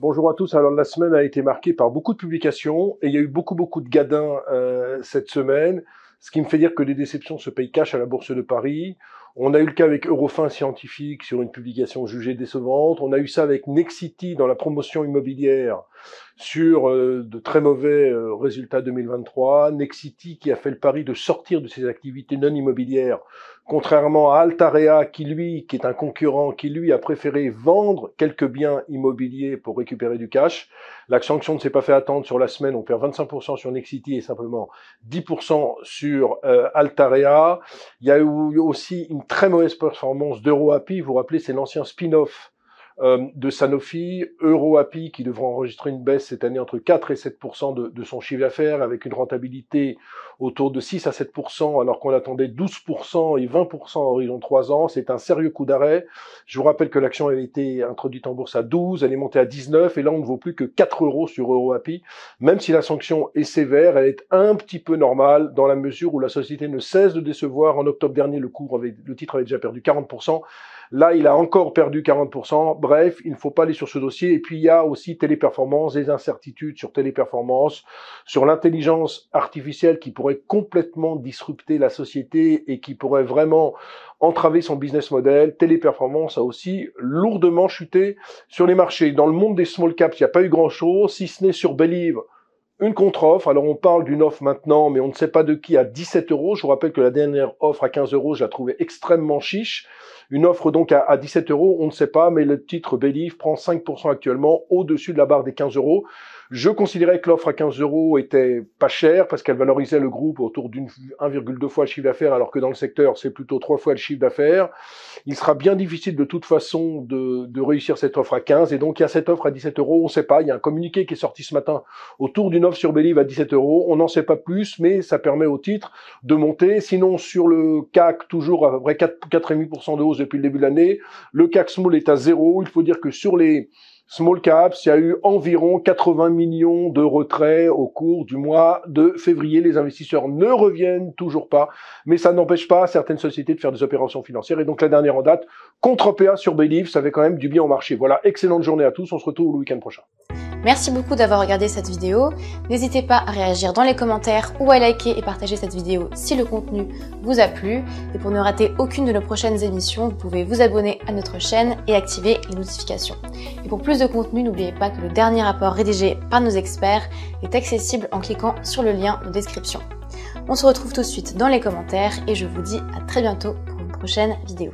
Bonjour à tous. Alors la semaine a été marquée par beaucoup de publications et il y a eu beaucoup de gadins cette semaine, ce qui me fait dire que les déceptions se payent cash à la Bourse de Paris. On a eu le cas avec Eurofin Scientifique sur une publication jugée décevante. On a eu ça avec Nexity dans la promotion immobilière sur de très mauvais résultats 2023. Nexity qui a fait le pari de sortir de ses activités non immobilières, contrairement à Altarea qui est un concurrent, qui lui a préféré vendre quelques biens immobiliers pour récupérer du cash. La sanction ne s'est pas fait attendre sur la semaine. On perd 25% sur Nexity et simplement 10% sur Altarea. Il y a eu aussi une très mauvaise performance d'EuroAPI. Vous vous rappelez, c'est l'ancien spin-off de Sanofi. EuroAPI qui devra enregistrer une baisse cette année entre 4 et 7% de son chiffre d'affaires avec une rentabilité autour de 6 à 7% alors qu'on attendait 12% et 20% à horizon 3 ans. C'est un sérieux coup d'arrêt. Je vous rappelle que l'action avait été introduite en bourse à 12, elle est montée à 19 et là on ne vaut plus que 4 euros sur EuroAPI. Même si la sanction est sévère, elle est un petit peu normale dans la mesure où la société ne cesse de décevoir. En octobre dernier, le titre avait déjà perdu 40%. Là, il a encore perdu 40%. Bref, il ne faut pas aller sur ce dossier. Et puis, il y a aussi Téléperformance, des incertitudes sur Téléperformance, sur l'intelligence artificielle qui pourrait complètement disrupter la société et qui pourrait vraiment entraver son business model. Téléperformance a aussi lourdement chuté sur les marchés. Dans le monde des small caps, il n'y a pas eu grand-chose, si ce n'est sur Believe. Une contre-offre, alors on parle d'une offre maintenant, mais on ne sait pas de qui, à 17 euros. Je vous rappelle que la dernière offre à 15 euros, je la trouvais extrêmement chiche. Une offre donc à 17 euros, on ne sait pas, mais le titre Believe prend 5% actuellement au-dessus de la barre des 15 euros. Je considérais que l'offre à 15 euros était pas chère parce qu'elle valorisait le groupe autour d'une 1,2 fois le chiffre d'affaires, alors que dans le secteur, c'est plutôt 3 fois le chiffre d'affaires. Il sera bien difficile de toute façon de réussir cette offre à 15. Et donc, il y a cette offre à 17 euros, on ne sait pas. Il y a un communiqué qui est sorti ce matin autour d'une offre sur Believe à 17 euros. On n'en sait pas plus, mais ça permet au titre de monter. Sinon, sur le CAC, toujours à peu près 4,5% de hausse depuis le début de l'année. Le CAC Small est à 0. Il faut dire que sur les small caps, il y a eu environ 80 millions de retraits au cours du mois de février. Les investisseurs ne reviennent toujours pas, mais ça n'empêche pas certaines sociétés de faire des opérations financières. Et donc la dernière en date, contre PA sur Believe, ça fait quand même du bien au marché. Voilà, excellente journée à tous, on se retrouve le week-end prochain. Merci beaucoup d'avoir regardé cette vidéo. N'hésitez pas à réagir dans les commentaires ou à liker et partager cette vidéo si le contenu vous a plu. Et pour ne rater aucune de nos prochaines émissions, vous pouvez vous abonner à notre chaîne et activer les notifications. Et pour plus de contenu, n'oubliez pas que le dernier rapport rédigé par nos experts est accessible en cliquant sur le lien de description. On se retrouve tout de suite dans les commentaires et je vous dis à très bientôt pour une prochaine vidéo.